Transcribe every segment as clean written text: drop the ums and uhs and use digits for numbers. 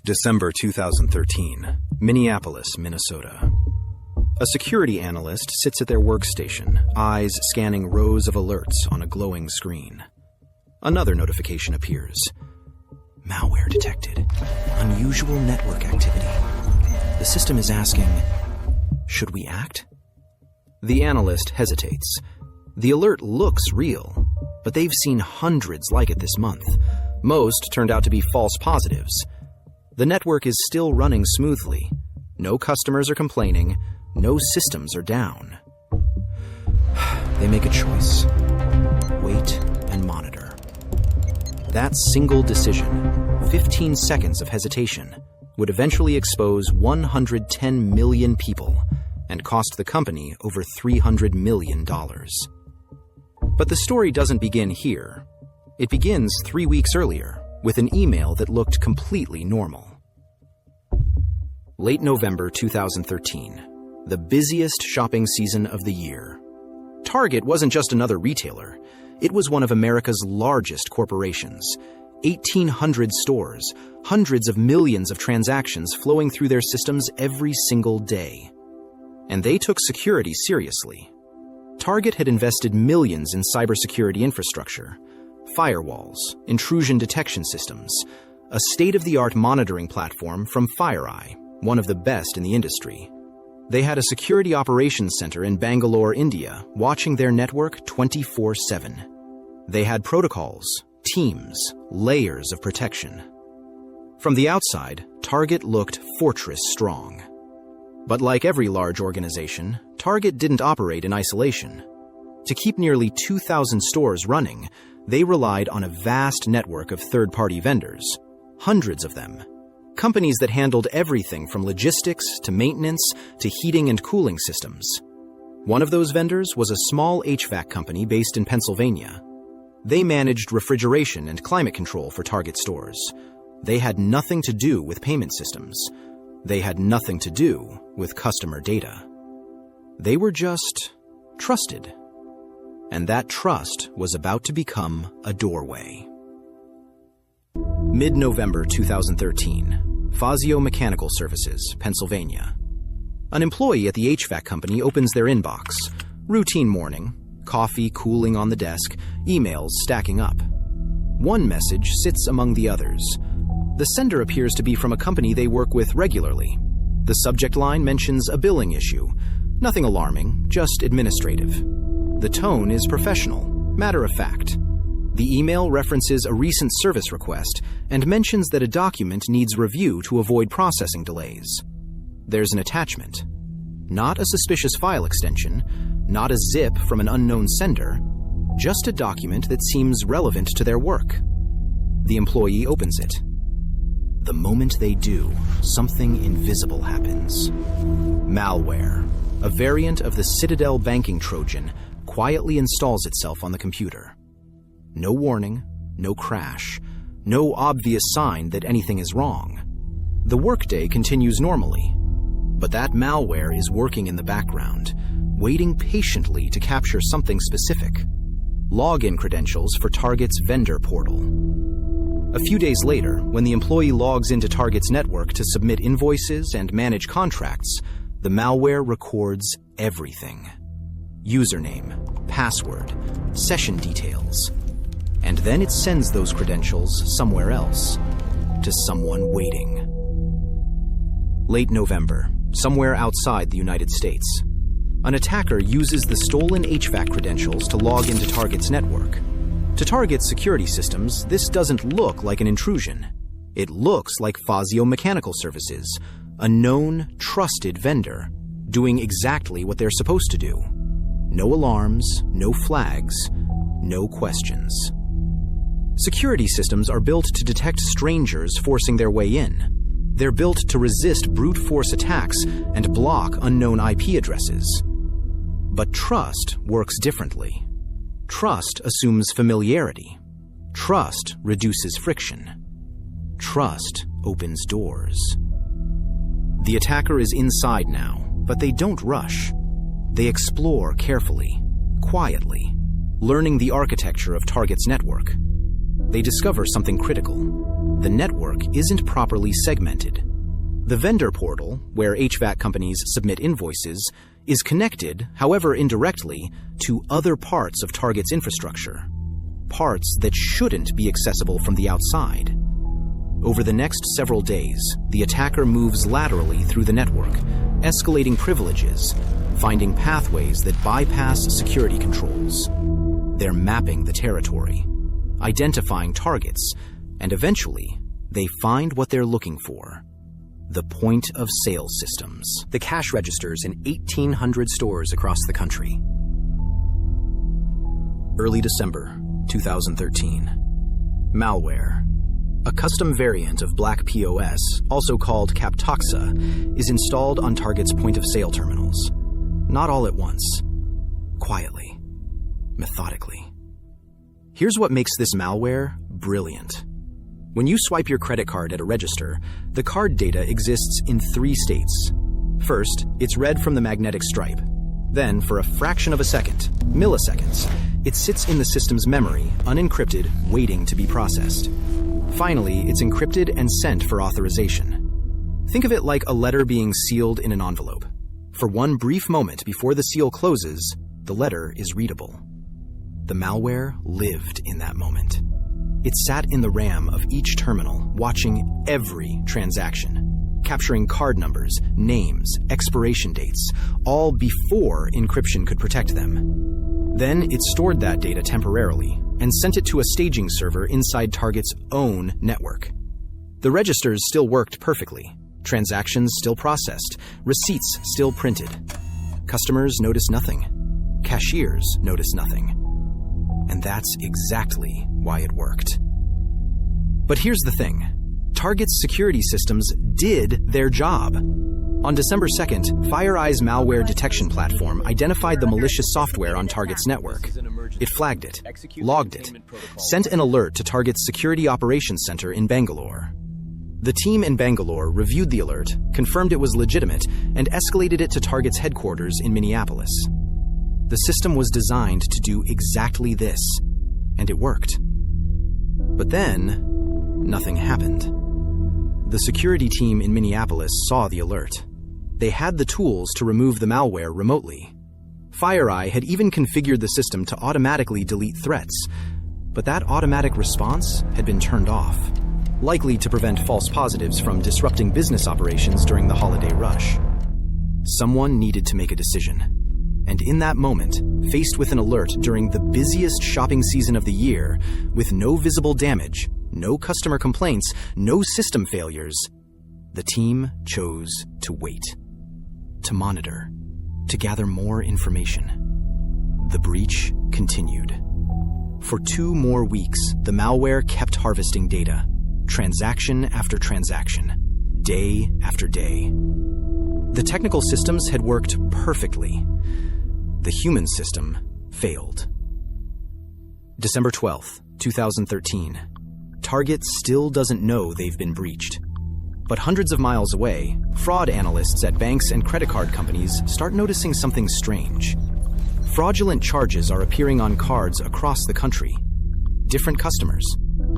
December 2013, Minneapolis, Minnesota. A security analyst sits at their workstation, eyes scanning rows of alerts on a glowing screen. Another notification appears. Malware detected. Unusual network activity. The system is asking, should we act? The analyst hesitates. The alert looks real, but they've seen hundreds like it this month. Most turned out to be false positives. The network is still running smoothly. No customers are complaining. No systems are down. They make a choice. Wait and monitor. That single decision, 15 seconds of hesitation, would eventually expose 110 million people and cost the company over $300 million. But the story doesn't begin here. It begins 3 weeks earlier with an email that looked completely normal. Late November 2013, the busiest shopping season of the year. Target wasn't just another retailer. It was one of America's largest corporations. 1,800 stores, hundreds of millions of transactions flowing through their systems every single day. And they took security seriously. Target had invested millions in cybersecurity infrastructure, firewalls, intrusion detection systems, a state-of-the-art monitoring platform from FireEye, one of the best in the industry. They had a security operations center in Bangalore, India, watching their network 24/7. They had protocols, teams, layers of protection. From the outside, Target looked fortress strong. But like every large organization, Target didn't operate in isolation. To keep nearly 2,000 stores running, they relied on a vast network of third-party vendors, hundreds of them. Companies that handled everything from logistics to maintenance to heating and cooling systems. One of those vendors was a small HVAC company based in Pennsylvania. They managed refrigeration and climate control for Target stores. They had nothing to do with payment systems. They had nothing to do with customer data. They were just trusted. And that trust was about to become a doorway. Mid-November 2013, Fazio Mechanical Services, Pennsylvania. An employee at the HVAC company opens their inbox. Routine morning, coffee cooling on the desk, emails stacking up. One message sits among the others. The sender appears to be from a company they work with regularly. The subject line mentions a billing issue. Nothing alarming, just administrative. The tone is professional, matter of fact. The email references a recent service request and mentions that a document needs review to avoid processing delays. There's an attachment. Not a suspicious file extension, not a zip from an unknown sender, just a document that seems relevant to their work. The employee opens it. The moment they do, something invisible happens. Malware, a variant of the Citadel banking Trojan, quietly installs itself on the computer. No warning, no crash, no obvious sign that anything is wrong. The workday continues normally, but that malware is working in the background, waiting patiently to capture something specific. Login credentials for Target's vendor portal. A few days later, when the employee logs into Target's network to submit invoices and manage contracts, the malware records everything. Username, password, session details. And then it sends those credentials somewhere else, to someone waiting. Late November, somewhere outside the United States, an attacker uses the stolen HVAC credentials to log into Target's network. To Target's security systems, this doesn't look like an intrusion. It looks like Fazio Mechanical Services, a known, trusted vendor, doing exactly what they're supposed to do. No alarms, no flags, no questions. Security systems are built to detect strangers forcing their way in. They're built to resist brute force attacks and block unknown IP addresses. But trust works differently. Trust assumes familiarity. Trust reduces friction. Trust opens doors. The attacker is inside now, but they don't rush. They explore carefully, quietly, learning the architecture of Target's network. they discover something critical. The network isn't properly segmented. The vendor portal, where HVAC companies submit invoices, is connected, however indirectly, to other parts of Target's infrastructure. Parts that shouldn't be accessible from the outside. Over the next several days, the attacker moves laterally through the network, escalating privileges, finding pathways that bypass security controls. They're mapping the territory, identifying targets, and eventually, they find what they're looking for: the point-of-sale systems. The cash registers in 1,800 stores across the country. Early December 2013. Malware. A custom variant of Black POS, also called Captoxa, is installed on Target's point-of-sale terminals. Not all at once. Quietly. Methodically. Here's what makes this malware brilliant. When you swipe your credit card at a register, the card data exists in 3 states. First, it's read from the magnetic stripe. Then, for a fraction of a second, milliseconds, it sits in the system's memory, unencrypted, waiting to be processed. Finally, it's encrypted and sent for authorization. Think of it like a letter being sealed in an envelope. For one brief moment before the seal closes, the letter is readable. The malware lived in that moment. It sat in the RAM of each terminal, watching every transaction, capturing card numbers, names, expiration dates, all before encryption could protect them. Then it stored that data temporarily and sent it to a staging server inside Target's own network. The registers still worked perfectly, transactions still processed, receipts still printed. Customers noticed nothing. Cashiers noticed nothing. And that's exactly why it worked. But here's the thing. Target's security systems did their job. On December 2nd, FireEye's malware detection platform identified the malicious software on Target's network. It flagged it, logged it, sent an alert to Target's Security Operations Center in Bangalore. The team in Bangalore reviewed the alert, confirmed it was legitimate, and escalated it to Target's headquarters in Minneapolis. The system was designed to do exactly this, and it worked. But then, nothing happened. The security team in Minneapolis saw the alert. They had the tools to remove the malware remotely. FireEye had even configured the system to automatically delete threats, but that automatic response had been turned off, likely to prevent false positives from disrupting business operations during the holiday rush. Someone needed to make a decision. And in that moment, faced with an alert during the busiest shopping season of the year, with no visible damage, no customer complaints, no system failures, the team chose to wait, to monitor, to gather more information. The breach continued. For 2 more weeks, the malware kept harvesting data, transaction after transaction, day after day. The technical systems had worked perfectly. The human system failed. December 12th, 2013. Target still doesn't know they've been breached. But hundreds of miles away, fraud analysts at banks and credit card companies start noticing something strange. Fraudulent charges are appearing on cards across the country. Different customers,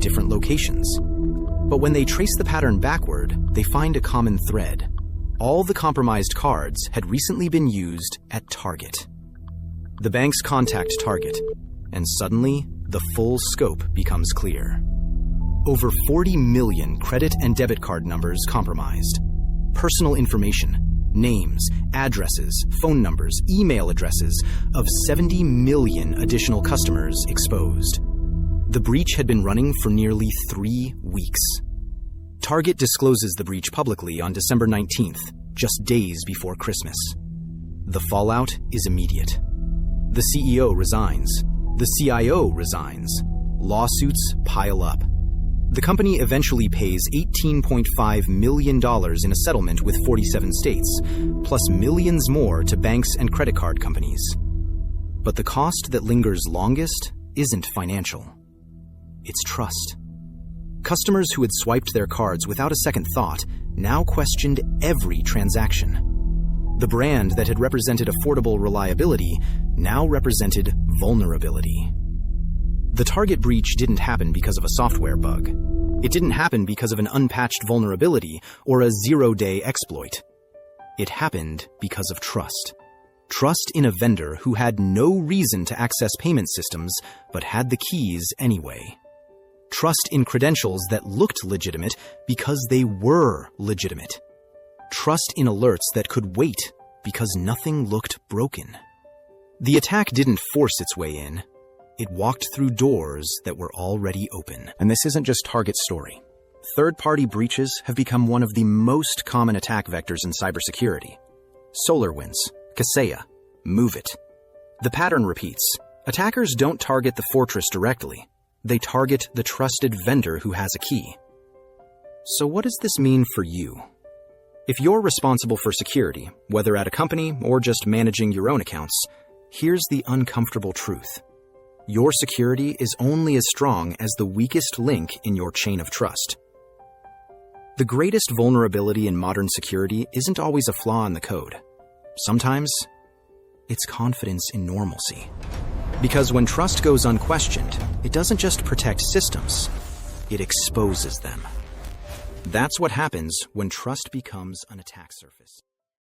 different locations. But when they trace the pattern backward, they find a common thread. All the compromised cards had recently been used at Target. The banks contact Target, and suddenly, the full scope becomes clear. Over 40 million credit and debit card numbers compromised. Personal information, names, addresses, phone numbers, email addresses of 70 million additional customers exposed. The breach had been running for nearly 3 weeks. Target discloses the breach publicly on December 19th, just days before Christmas. The fallout is immediate. The CEO resigns. The CIO resigns. Lawsuits pile up. The company eventually pays $18.5 million in a settlement with 47 states, plus millions more to banks and credit card companies. But the cost that lingers longest isn't financial. It's trust. Customers who had swiped their cards without a second thought now questioned every transaction. The brand that had represented affordable reliability now represented vulnerability. The target breach didn't happen because of a software bug. It didn't happen because of an unpatched vulnerability or a zero-day exploit. It happened because of trust. Trust in a vendor who had no reason to access payment systems but had the keys anyway. Trust in credentials that looked legitimate because they were legitimate. Trust in alerts that could wait because nothing looked broken. The attack didn't force its way in. It walked through doors that were already open. And this isn't just Target's story. Third-party breaches have become one of the most common attack vectors in cybersecurity. SolarWinds, Kaseya, MoveIt. The pattern repeats. Attackers don't target the fortress directly. They target the trusted vendor who has a key. So what does this mean for you? If you're responsible for security, whether at a company or just managing your own accounts, here's the uncomfortable truth. Your security is only as strong as the weakest link in your chain of trust. The greatest vulnerability in modern security isn't always a flaw in the code. Sometimes, it's confidence in normalcy. Because when trust goes unquestioned, it doesn't just protect systems, it exposes them. That's what happens when trust becomes an attack surface.